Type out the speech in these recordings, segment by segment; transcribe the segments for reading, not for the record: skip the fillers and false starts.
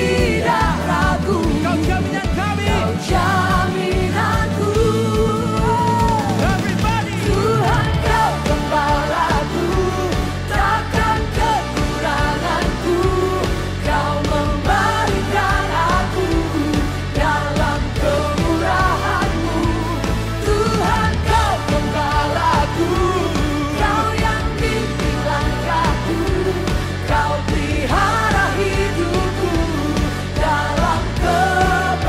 tidak ragu. Kau jaminan kami. Kau jaminanku. Everybody. Tuhan kau gembalaku, takkan kekuranganku. Kau memberikan aku dalam kemurahan-Mu. Tuhan kau gembalaku, kau yang bimbing langkahku. Kau pelihara hidupku dalam kebaikan-Mu.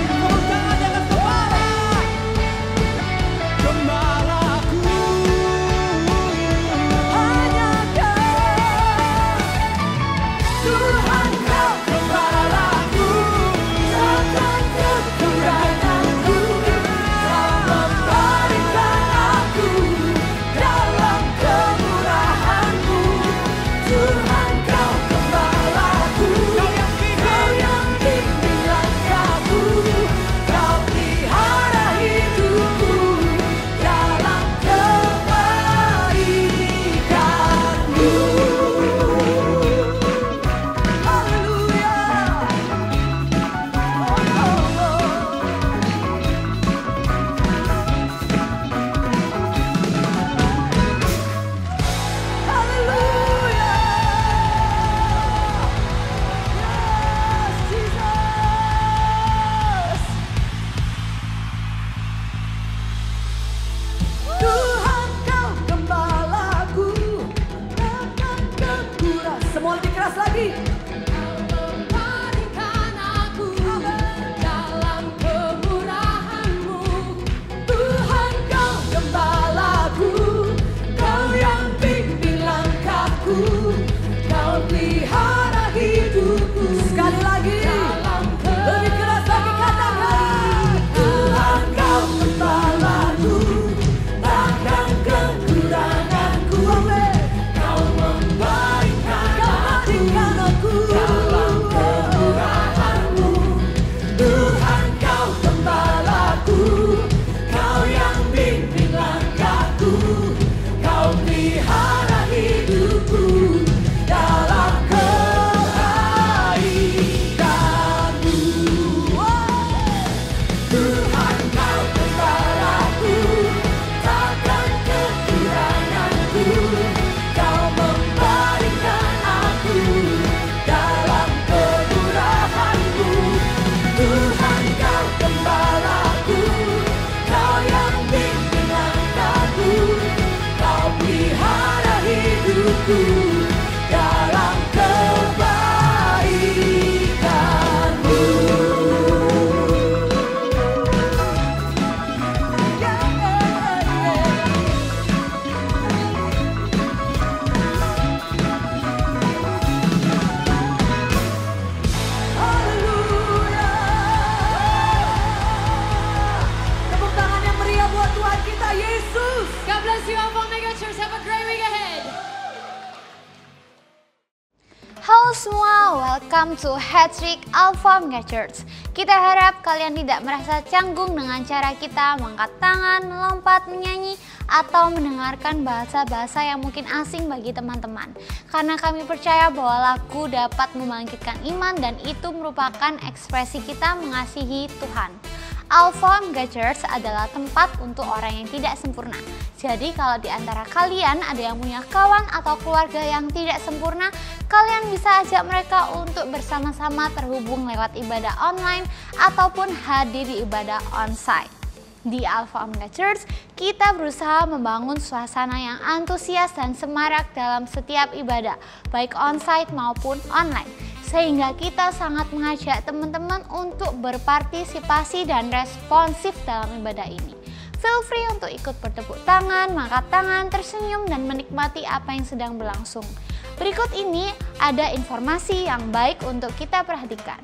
Tepuk tangan dengan gembala. Gembalaku. Hanya Kau, Tuhan kau gembalaku, takkan kekuranganku. Kau memberikan aku dalam kemurahan-Mu. Tuhan kau gembalaku, kau yang bimbing langkahku. Kau pelihara hidupku dalam kebaikan-Mu. Haleluya. Haleluya. Yes, Jesus. Tuhan kau gembalaku, takkan kekurangan. Semua lebih keras lagi. Kau memberikan aku dalam kemurahan-Mu. Tuhan kau gembalaku, kau yang bimbing langkahku. Kau pelihara hidupku. Sekali lagi. Lebih keras lagi katakan. Tuhan kau gembalaku, takkan kekuranganku. Kau memberikan aku dalam kemurahan-Mu. Tuhan kau gembalaku, kau yang bimbing langkahku. Kau pelihara hidupku dalam kebaikan-Mu. Tuhan kau gembalaku, takkan kekuranganku. Kau memberikan aku dalam kemurahan-Mu. Tuhan kau gembalaku, kau yang bimbing langkahku. Kau pelihara hidupku dalam kebaikan-Mu. Haleluya. Tepuk tangan yang meriah buat Tuhan kita Yesus. God bless you, Alpha Omega Church. Have a great week ahead. Halo semua, welcome to Hattrick Alpha Omega Church. Kita harap kalian tidak merasa canggung dengan cara kita mengangkat tangan, melompat, menyanyi, atau mendengarkan bahasa-bahasa yang mungkin asing bagi teman-teman. Karena kami percaya bahwa lagu dapat membangkitkan iman dan itu merupakan ekspresi kita mengasihi Tuhan. Alpha Omega Church adalah tempat untuk orang yang tidak sempurna. Jadi kalau di antara kalian ada yang punya kawan atau keluarga yang tidak sempurna, kalian bisa ajak mereka untuk bersama-sama terhubung lewat ibadah online ataupun hadir di ibadah onsite. Di Alpha Omega Church, kita berusaha membangun suasana yang antusias dan semarak dalam setiap ibadah, baik onsite maupun online. Sehingga kita sangat mengajak teman-teman untuk berpartisipasi dan responsif dalam ibadah ini. Feel free untuk ikut bertepuk tangan, mengangkat tangan, tersenyum, dan menikmati apa yang sedang berlangsung. Berikut ini ada informasi yang baik untuk kita perhatikan.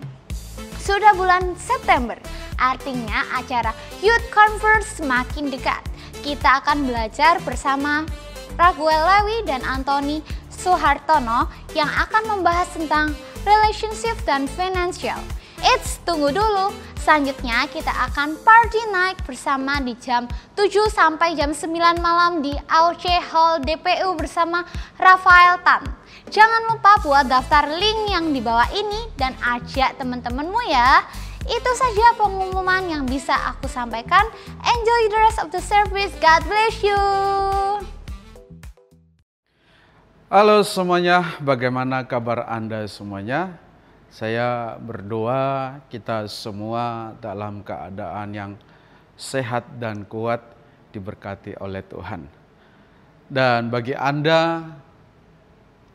Sudah bulan September, artinya acara Youth Conference semakin dekat. Kita akan belajar bersama Raguel Lewi dan Anthony Suhartono yang akan membahas tentang relationship dan financial. Eits, tunggu dulu. Selanjutnya kita akan party night bersama di jam 7 sampai jam 9 malam di AOC Hall DPU bersama Rafael Tan. Jangan lupa buat daftar link yang di bawah ini dan ajak teman-temanmu ya. Itu saja pengumuman yang bisa aku sampaikan. Enjoy the rest of the service. God bless you. Halo semuanya, bagaimana kabar Anda semuanya? Saya berdoa kita semua dalam keadaan yang sehat dan kuat diberkati oleh Tuhan. Dan bagi Anda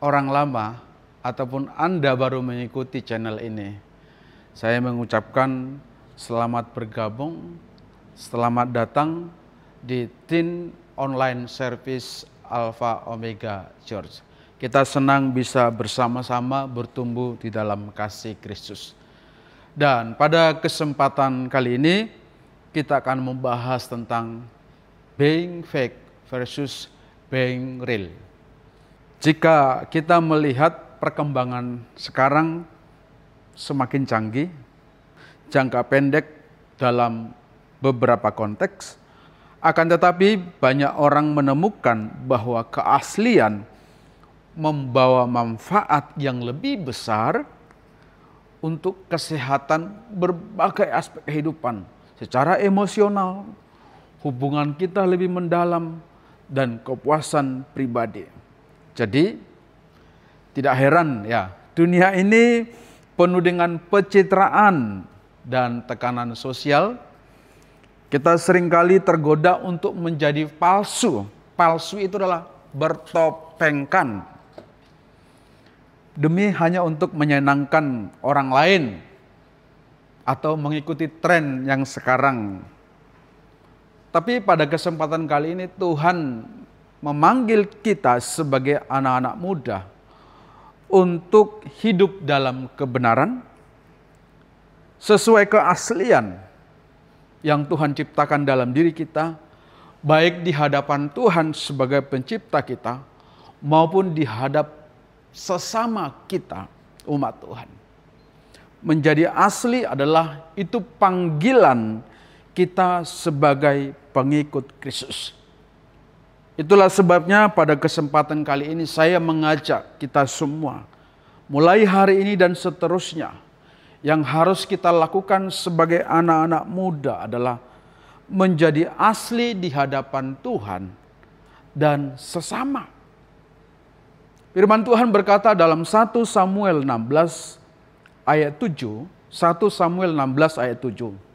orang lama ataupun Anda baru mengikuti channel ini, saya mengucapkan selamat bergabung, selamat datang di Teen Online Service Alpha Omega Church. Kita senang bisa bersama-sama bertumbuh di dalam kasih Kristus. Dan pada kesempatan kali ini kita akan membahas tentang being fake versus being real. Jika kita melihat perkembangan sekarang semakin canggih, jangka pendek dalam beberapa konteks, akan tetapi banyak orang menemukan bahwa keaslian membawa manfaat yang lebih besar untuk kesehatan berbagai aspek kehidupan, secara emosional, hubungan kita lebih mendalam, dan kepuasan pribadi. Jadi, tidak heran ya, dunia ini penuh dengan pencitraan dan tekanan sosial. Kita seringkali tergoda untuk menjadi palsu. Palsu itu adalah bertopengkan demi hanya untuk menyenangkan orang lain atau mengikuti tren yang sekarang. Tapi pada kesempatan kali ini Tuhan memanggil kita sebagai anak-anak muda untuk hidup dalam kebenaran sesuai keaslian yang Tuhan ciptakan dalam diri kita, baik di hadapan Tuhan sebagai pencipta kita maupun di hadap sesama kita, umat Tuhan. Menjadi asli adalah itu panggilan kita sebagai pengikut Kristus. Itulah sebabnya pada kesempatan kali ini saya mengajak kita semua, mulai hari ini dan seterusnya, yang harus kita lakukan sebagai anak-anak muda adalah menjadi asli di hadapan Tuhan dan sesama. Firman Tuhan berkata dalam 1 Samuel 16 ayat 7, 1 Samuel 16 ayat 7.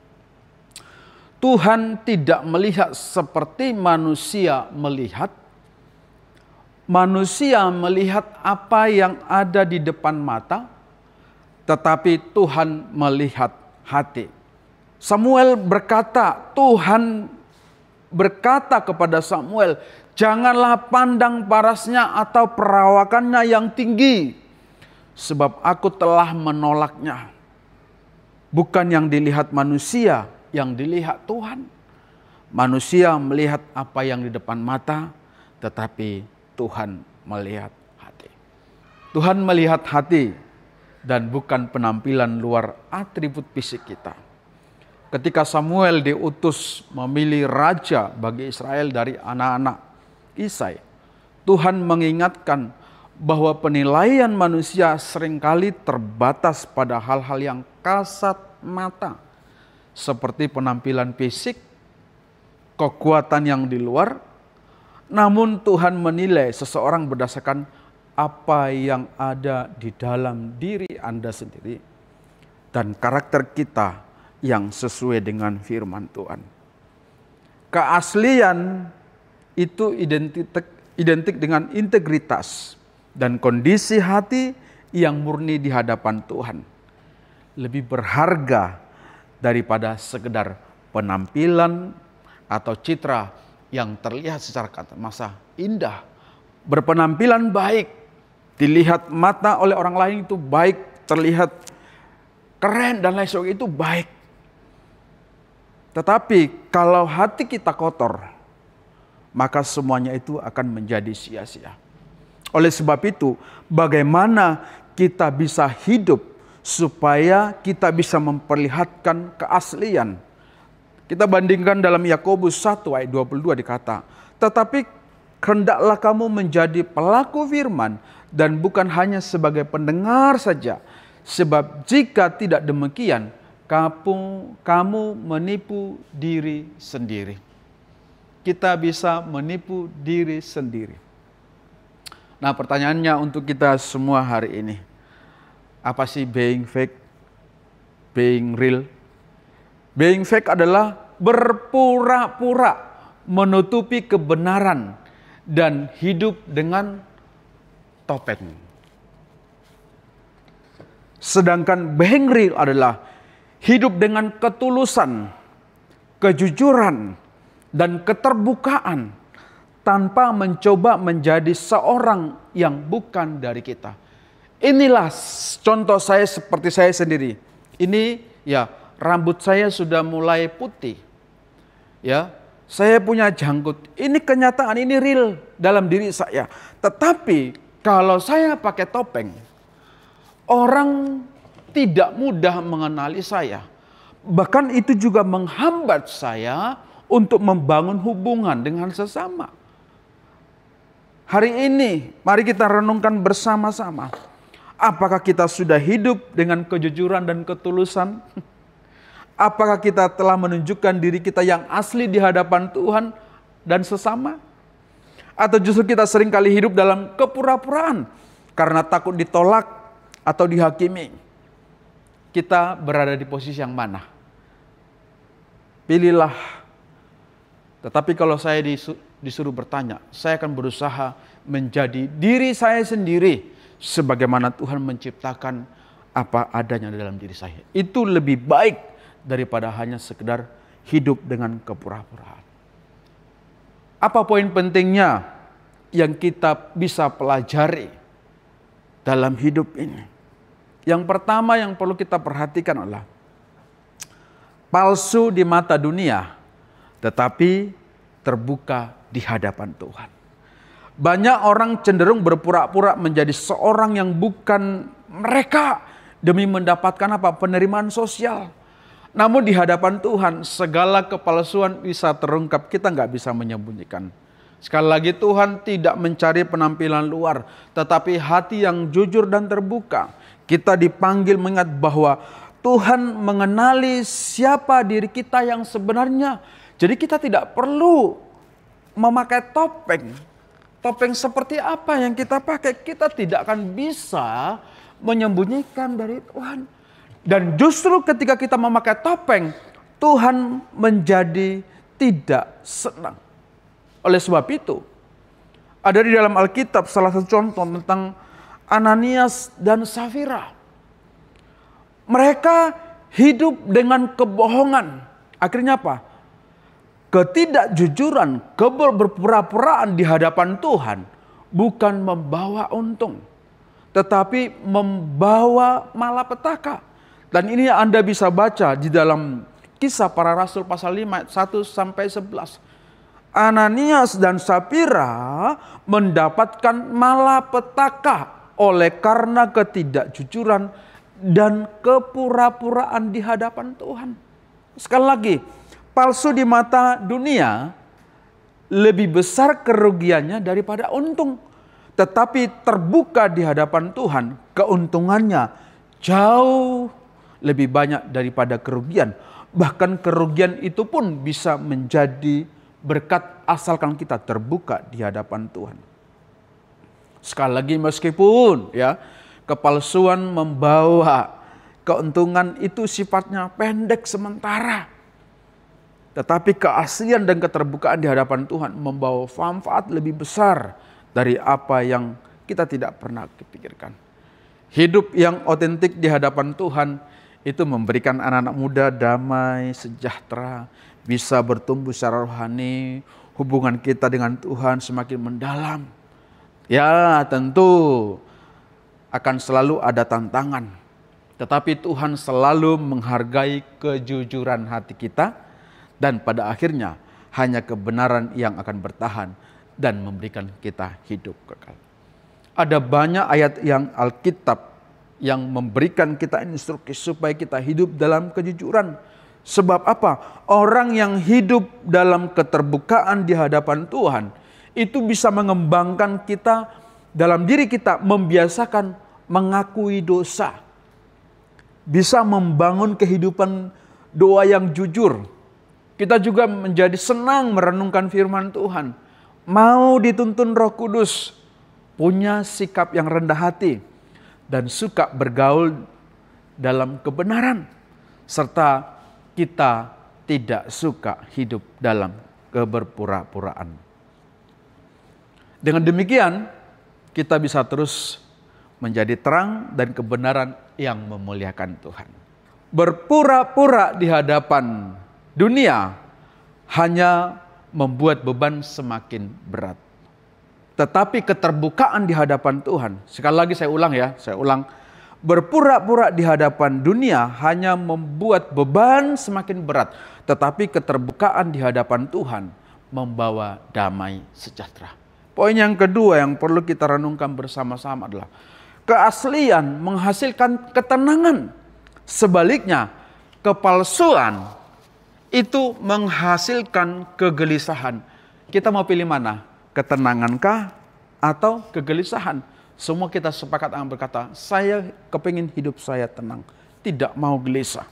Tuhan tidak melihat seperti manusia melihat. Manusia melihat apa yang ada di depan mata, tetapi Tuhan melihat hati. Samuel berkata, Tuhan berkata kepada Samuel, janganlah pandang parasnya atau perawakannya yang tinggi, sebab aku telah menolaknya. Bukan yang dilihat manusia, yang dilihat Tuhan. Manusia melihat apa yang di depan mata, tetapi Tuhan melihat hati. Tuhan melihat hati dan bukan penampilan luar atribut fisik kita. Ketika Samuel diutus memilih raja bagi Israel dari anak-anak Isai, Tuhan mengingatkan bahwa penilaian manusia seringkali terbatas pada hal-hal yang kasat mata, seperti penampilan fisik, kekuatan yang di luar. Namun Tuhan menilai seseorang berdasarkan apa yang ada di dalam diri Anda sendiri dan karakter kita yang sesuai dengan firman Tuhan. Keaslian itu identik dengan integritas dan kondisi hati yang murni di hadapan Tuhan. Lebih berharga daripada sekedar penampilan atau citra yang terlihat secara kasat mata indah. Berpenampilan baik, dilihat mata oleh orang lain itu baik, terlihat keren dan lain sebagainya itu baik. Tetapi kalau hati kita kotor, maka semuanya itu akan menjadi sia-sia. Oleh sebab itu, bagaimana kita bisa hidup supaya kita bisa memperlihatkan keaslian. Kita bandingkan dalam Yakobus 1 ayat 22 dikata, tetapi hendaklah kamu menjadi pelaku firman dan bukan hanya sebagai pendengar saja. Sebab jika tidak demikian, kamu menipu diri sendiri. Kita bisa menipu diri sendiri. Nah, pertanyaannya untuk kita semua hari ini, apa sih being fake, being real? Being fake adalah berpura-pura menutupi kebenaran dan hidup dengan topeng. Sedangkan being real adalah hidup dengan ketulusan, kejujuran, dan keterbukaan tanpa mencoba menjadi seorang yang bukan dari kita. Inilah contoh saya seperti saya sendiri. Ini ya, rambut saya sudah mulai putih. Ya, saya punya janggut. Ini kenyataan, ini real dalam diri saya. Tetapi kalau saya pakai topeng, orang tidak mudah mengenali saya. Bahkan itu juga menghambat saya untuk membangun hubungan dengan sesama. Hari ini mari kita renungkan bersama-sama. Apakah kita sudah hidup dengan kejujuran dan ketulusan? Apakah kita telah menunjukkan diri kita yang asli di hadapan Tuhan dan sesama? Atau justru kita seringkali hidup dalam kepura-puraan karena takut ditolak atau dihakimi? Kita berada di posisi yang mana? Pilihlah. Tetapi kalau saya disuruh bertanya, saya akan berusaha menjadi diri saya sendiri sebagaimana Tuhan menciptakan apa adanya dalam diri saya. Itu lebih baik daripada hanya sekedar hidup dengan kepura-puraan. Apa poin pentingnya yang kita bisa pelajari dalam hidup ini? Yang pertama yang perlu kita perhatikan adalah palsu di mata dunia, tetapi terbuka di hadapan Tuhan. Banyak orang cenderung berpura-pura menjadi seorang yang bukan mereka demi mendapatkan apa? Penerimaan sosial. Namun di hadapan Tuhan segala kepalsuan bisa terungkap, kita nggak bisa menyembunyikan. Sekali lagi Tuhan tidak mencari penampilan luar, tetapi hati yang jujur dan terbuka. Kita dipanggil mengingat bahwa Tuhan mengenali siapa diri kita yang sebenarnya. Jadi kita tidak perlu memakai topeng. Topeng seperti apa yang kita pakai, kita tidak akan bisa menyembunyikan dari Tuhan. Dan justru ketika kita memakai topeng, Tuhan menjadi tidak senang. Oleh sebab itu, ada di dalam Alkitab salah satu contoh tentang Ananias dan Safira. Mereka hidup dengan kebohongan. Akhirnya apa? Ketidakjujuran, berpura-puraan di hadapan Tuhan bukan membawa untung, tetapi membawa malapetaka. Dan ini Anda bisa baca di dalam Kisah Para Rasul pasal 5 ayat 1 sampai 11. Ananias dan Safira mendapatkan malapetaka oleh karena ketidakjujuran dan kepura-puraan di hadapan Tuhan. Sekali lagi, palsu di mata dunia lebih besar kerugiannya daripada untung. Tetapi terbuka di hadapan Tuhan, keuntungannya jauh lebih banyak daripada kerugian. Bahkan kerugian itu pun bisa menjadi berkat asalkan kita terbuka di hadapan Tuhan. Sekali lagi, meskipun ya kepalsuan membawa keuntungan itu sifatnya pendek sementara, tetapi keaslian dan keterbukaan di hadapan Tuhan membawa manfaat lebih besar dari apa yang kita tidak pernah pikirkan. Hidup yang otentik di hadapan Tuhan itu memberikan anak-anak muda damai, sejahtera, bisa bertumbuh secara rohani, hubungan kita dengan Tuhan semakin mendalam. Ya, tentu akan selalu ada tantangan, tetapi Tuhan selalu menghargai kejujuran hati kita, dan pada akhirnya hanya kebenaran yang akan bertahan dan memberikan kita hidup kekal. Ada banyak ayat yang Alkitab yang memberikan kita instruksi supaya kita hidup dalam kejujuran. Sebab apa? Orang yang hidup dalam keterbukaan di hadapan Tuhan itu bisa mengembangkan kita dalam diri kita membiasakan mengakui dosa. Bisa membangun kehidupan doa yang jujur. Kita juga menjadi senang merenungkan firman Tuhan. Mau dituntun Roh Kudus. Punya sikap yang rendah hati. Dan suka bergaul dalam kebenaran. Serta kita tidak suka hidup dalam keberpura-puraan. Dengan demikian, kita bisa terus menjadi terang dan kebenaran yang memuliakan Tuhan. Berpura-pura di hadapan dunia hanya membuat beban semakin berat. Tetapi keterbukaan di hadapan Tuhan, sekali lagi saya ulang. Berpura-pura di hadapan dunia hanya membuat beban semakin berat. Tetapi keterbukaan di hadapan Tuhan membawa damai sejahtera. Poin yang kedua yang perlu kita renungkan bersama-sama adalah keaslian menghasilkan ketenangan. Sebaliknya, kepalsuan itu menghasilkan kegelisahan. Kita mau pilih mana? Ketenangankah atau kegelisahan? Semua kita sepakat akan berkata, saya kepingin hidup saya tenang, tidak mau gelisah.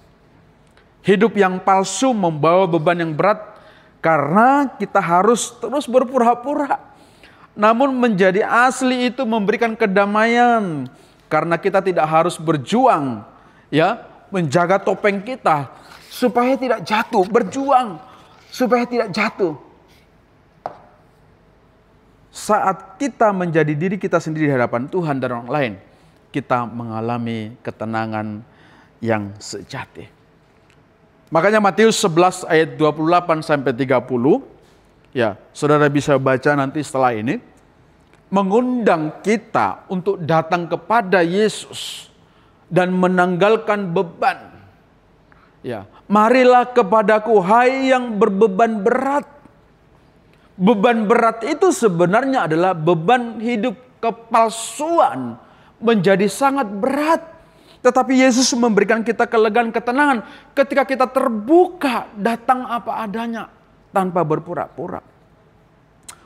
Hidup yang palsu membawa beban yang berat karena kita harus terus berpura-pura. Namun menjadi asli itu memberikan kedamaian karena kita tidak harus berjuang, ya, menjaga topeng kita supaya tidak jatuh, berjuang supaya tidak jatuh. Saat kita menjadi diri kita sendiri di hadapan Tuhan dan orang lain, kita mengalami ketenangan yang sejati. Makanya Matius 11 ayat 28 sampai 30, ya, saudara bisa baca nanti setelah ini, mengundang kita untuk datang kepada Yesus dan menanggalkan beban. Ya, marilah kepadaku hai yang berbeban berat. Beban berat itu sebenarnya adalah beban hidup kepalsuan menjadi sangat berat. Tetapi Yesus memberikan kita kelegaan, ketenangan ketika kita terbuka datang apa adanya tanpa berpura-pura.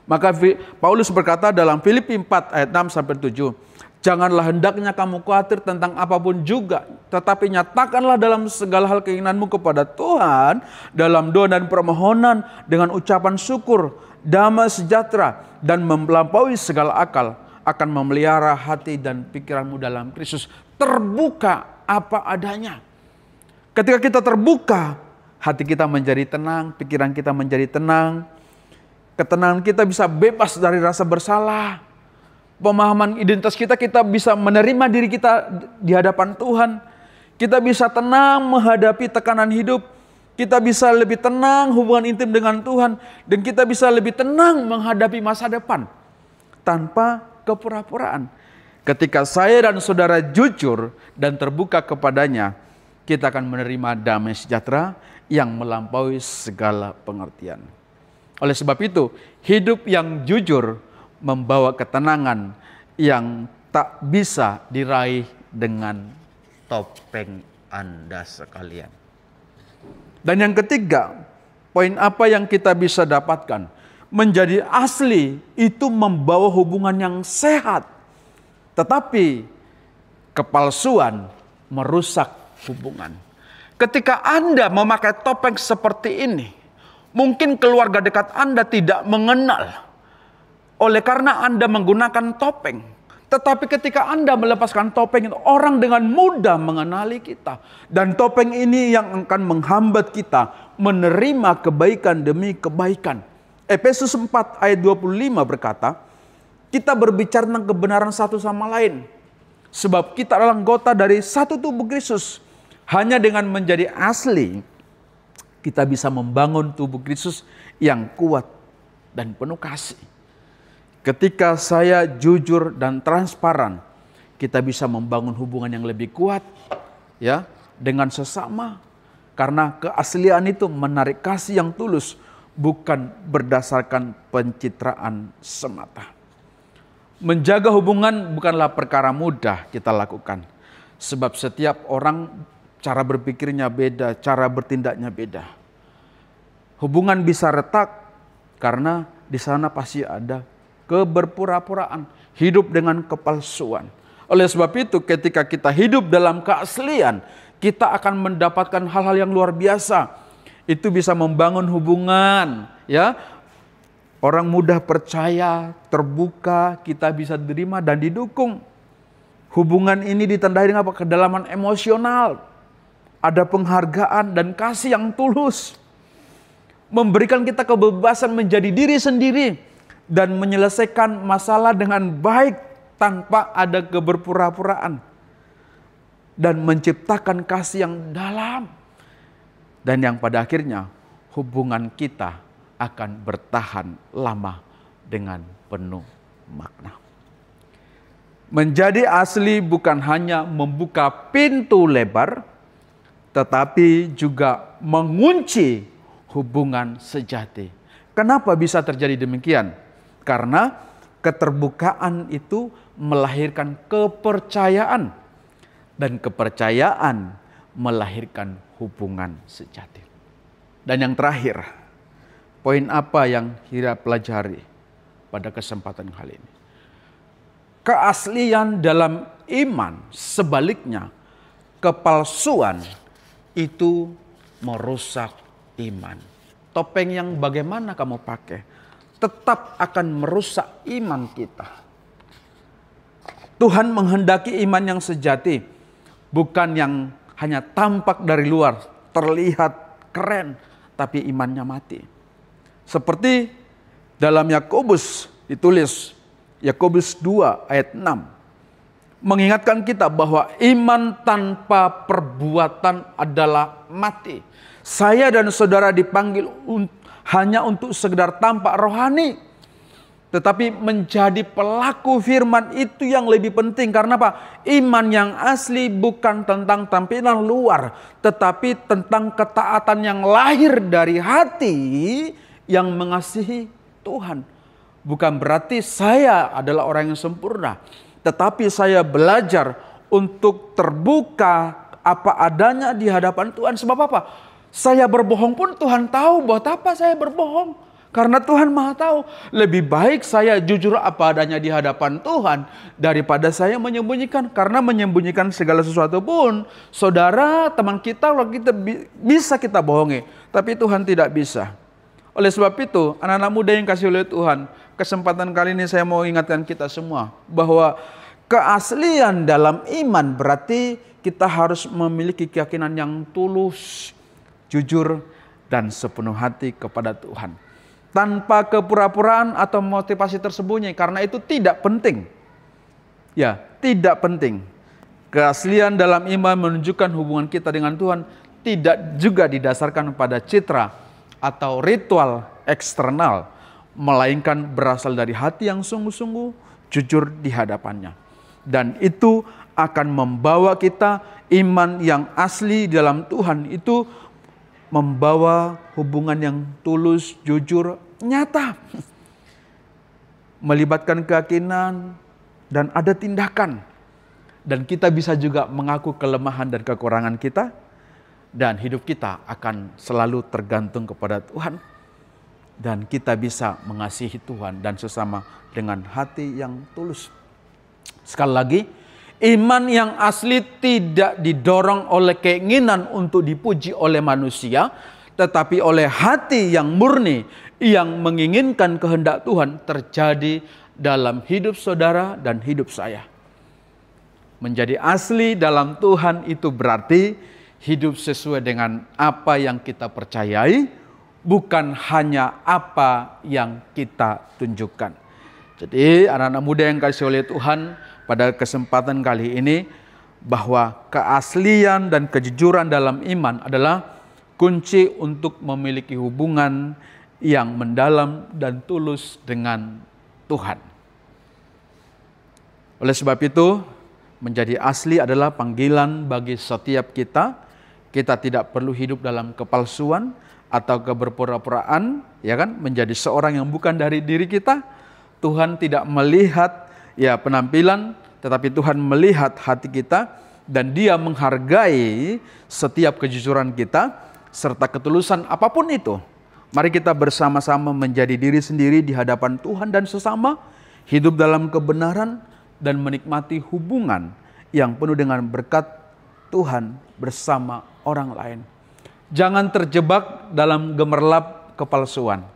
Maka Paulus berkata dalam Filipi 4 ayat 6 sampai 7, janganlah hendaknya kamu khawatir tentang apapun juga, tetapi nyatakanlah dalam segala hal keinginanmu kepada Tuhan dalam doa dan permohonan dengan ucapan syukur. Damai sejahtera dan melampaui segala akal akan memelihara hati dan pikiranmu dalam Kristus. Terbuka apa adanya. Ketika kita terbuka, hati kita menjadi tenang, pikiran kita menjadi tenang. Ketenangan kita bisa bebas dari rasa bersalah. Pemahaman identitas kita bisa menerima diri kita di hadapan Tuhan. Kita bisa tenang menghadapi tekanan hidup. Kita bisa lebih tenang hubungan intim dengan Tuhan. Dan kita bisa lebih tenang menghadapi masa depan. Tanpa kepura-puraan. Ketika saya dan saudara jujur dan terbuka kepadanya, kita akan menerima damai sejahtera yang melampaui segala pengertian. Oleh sebab itu, hidup yang jujur membawa ketenangan yang tak bisa diraih dengan topeng Anda sekalian. Dan yang ketiga, poin apa yang kita bisa dapatkan? Menjadi asli itu membawa hubungan yang sehat. Tetapi kepalsuan merusak hubungan. Ketika Anda memakai topeng seperti ini, mungkin keluarga dekat Anda tidak mengenal. Oleh karena Anda menggunakan topeng. Tetapi ketika Anda melepaskan topeng itu, orang dengan mudah mengenali kita. Dan topeng ini yang akan menghambat kita menerima kebaikan demi kebaikan. Efesus 4 ayat 25 berkata, kita berbicara tentang kebenaran satu sama lain. Sebab kita adalah anggota dari satu tubuh Kristus. Hanya dengan menjadi asli, kita bisa membangun tubuh Kristus yang kuat dan penuh kasih. Ketika saya jujur dan transparan, kita bisa membangun hubungan yang lebih kuat, ya, dengan sesama. Karena keaslian itu menarik kasih yang tulus, bukan berdasarkan pencitraan semata. Menjaga hubungan bukanlah perkara mudah kita lakukan. Sebab setiap orang cara berpikirnya beda, cara bertindaknya beda. Hubungan bisa retak karena di sana pasti ada keberpura-puraan, hidup dengan kepalsuan. Oleh sebab itu ketika kita hidup dalam keaslian, kita akan mendapatkan hal-hal yang luar biasa. Itu bisa membangun hubungan, ya. Orang mudah percaya, terbuka, kita bisa terima dan didukung. Hubungan ini ditandai dengan apa? Kedalaman emosional. Ada penghargaan dan kasih yang tulus. Memberikan kita kebebasan menjadi diri sendiri dan menyelesaikan masalah dengan baik tanpa ada keberpura-puraan. Dan menciptakan kasih yang dalam. Dan yang pada akhirnya hubungan kita akan bertahan lama dengan penuh makna. Menjadi asli bukan hanya membuka pintu lebar, tetapi juga mengunci hubungan sejati. Kenapa bisa terjadi demikian? Karena keterbukaan itu melahirkan kepercayaan. Dan kepercayaan melahirkan hubungan sejati. Dan yang terakhir, poin apa yang kita pelajari pada kesempatan kali ini? Keaslian dalam iman, sebaliknya kepalsuan itu merusak iman. Topeng yang bagaimana kamu pakai tetap akan merusak iman kita. Tuhan menghendaki iman yang sejati, bukan yang hanya tampak dari luar, terlihat keren, tapi imannya mati. Seperti dalam Yakobus ditulis, Yakobus 2 ayat 6. Mengingatkan kita bahwa iman tanpa perbuatan adalah mati. Saya dan saudara dipanggil hanya untuk sekedar tampak rohani. Tetapi menjadi pelaku firman itu yang lebih penting. Karena apa? Iman yang asli bukan tentang tampilan luar, tetapi tentang ketaatan yang lahir dari hati yang mengasihi Tuhan. Bukan berarti saya adalah orang yang sempurna, tetapi saya belajar untuk terbuka apa adanya di hadapan Tuhan. Sebab apa? Saya berbohong pun Tuhan tahu buat apa saya berbohong. Karena Tuhan Maha tahu, lebih baik saya jujur apa adanya di hadapan Tuhan daripada saya menyembunyikan. Karena menyembunyikan segala sesuatu pun, saudara, teman kita, kita bisa kita bohongi, tapi Tuhan tidak bisa. Oleh sebab itu, anak-anak muda yang kasih oleh Tuhan, kesempatan kali ini saya mau ingatkan kita semua bahwa keaslian dalam iman berarti kita harus memiliki keyakinan yang tulus, jujur, dan sepenuh hati kepada Tuhan. Tanpa kepura-puraan atau motivasi tersembunyi, karena itu tidak penting. Ya, tidak penting. Keaslian dalam iman menunjukkan hubungan kita dengan Tuhan tidak juga didasarkan pada citra atau ritual eksternal, melainkan berasal dari hati yang sungguh-sungguh jujur di hadapannya. Dan itu akan membawa kita iman yang asli dalam Tuhan itu membawa hubungan yang tulus, jujur, nyata. Melibatkan keyakinan dan ada tindakan. Dan kita bisa juga mengaku kelemahan dan kekurangan kita. Dan hidup kita akan selalu tergantung kepada Tuhan. Dan kita bisa mengasihi Tuhan dan sesama dengan hati yang tulus. Sekali lagi, iman yang asli tidak didorong oleh keinginan untuk dipuji oleh manusia, tetapi oleh hati yang murni yang menginginkan kehendak Tuhan terjadi dalam hidup saudara dan hidup saya. Menjadi asli dalam Tuhan itu berarti hidup sesuai dengan apa yang kita percayai, bukan hanya apa yang kita tunjukkan. Jadi anak-anak muda yang kasih oleh Tuhan, pada kesempatan kali ini bahwa keaslian dan kejujuran dalam iman adalah kunci untuk memiliki hubungan yang mendalam dan tulus dengan Tuhan. Oleh sebab itu, menjadi asli adalah panggilan bagi setiap kita. Kita tidak perlu hidup dalam kepalsuan atau keberpura-puraan, ya kan? Menjadi seorang yang bukan dari diri kita. Tuhan tidak melihat penampilan, tetapi Tuhan melihat hati kita dan Dia menghargai setiap kejujuran kita serta ketulusan apapun itu. Mari kita bersama-sama menjadi diri sendiri di hadapan Tuhan dan sesama hidup dalam kebenaran, dan menikmati hubungan yang penuh dengan berkat Tuhan bersama orang lain. Jangan terjebak dalam gemerlap kepalsuan,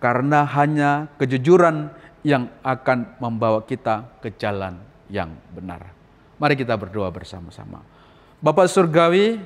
karena hanya kejujuran yang akan membawa kita ke jalan yang benar. Mari kita berdoa bersama-sama. Bapa Surgawi,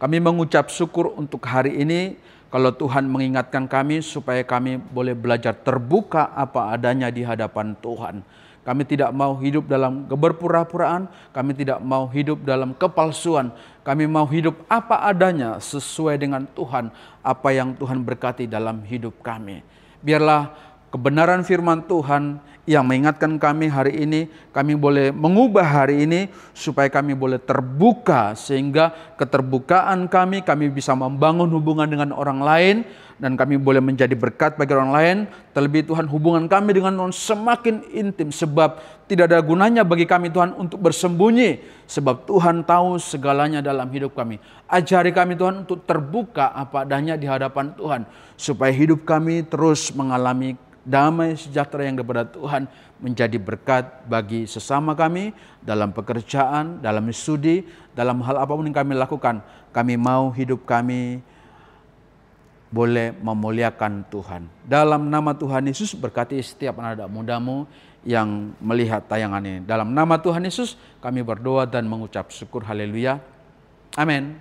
kami mengucap syukur untuk hari ini, kalau Tuhan mengingatkan kami supaya kami boleh belajar terbuka apa adanya di hadapan Tuhan. Kami tidak mau hidup dalam keberpura-puraan, kami tidak mau hidup dalam kepalsuan. Kami mau hidup apa adanya sesuai dengan Tuhan, apa yang Tuhan berkati dalam hidup kami. Biarlah kebenaran firman Tuhan yang mengingatkan kami hari ini, kami boleh mengubah hari ini supaya kami boleh terbuka, sehingga keterbukaan kami bisa membangun hubungan dengan orang lain, dan kami boleh menjadi berkat bagi orang lain. Terlebih Tuhan, hubungan kami dengan Tuhan semakin intim, sebab tidak ada gunanya bagi kami Tuhan untuk bersembunyi, sebab Tuhan tahu segalanya dalam hidup kami. Ajari kami Tuhan untuk terbuka apa adanya di hadapan Tuhan, supaya hidup kami terus mengalami damai sejahtera yang daripada Tuhan, menjadi berkat bagi sesama kami dalam pekerjaan, dalam studi, dalam hal apapun yang kami lakukan. Kami mau hidup kami boleh memuliakan Tuhan. Dalam nama Tuhan Yesus, berkati setiap anak mudamu yang melihat tayangan ini. Dalam nama Tuhan Yesus kami berdoa dan mengucap syukur. Haleluya. Amin.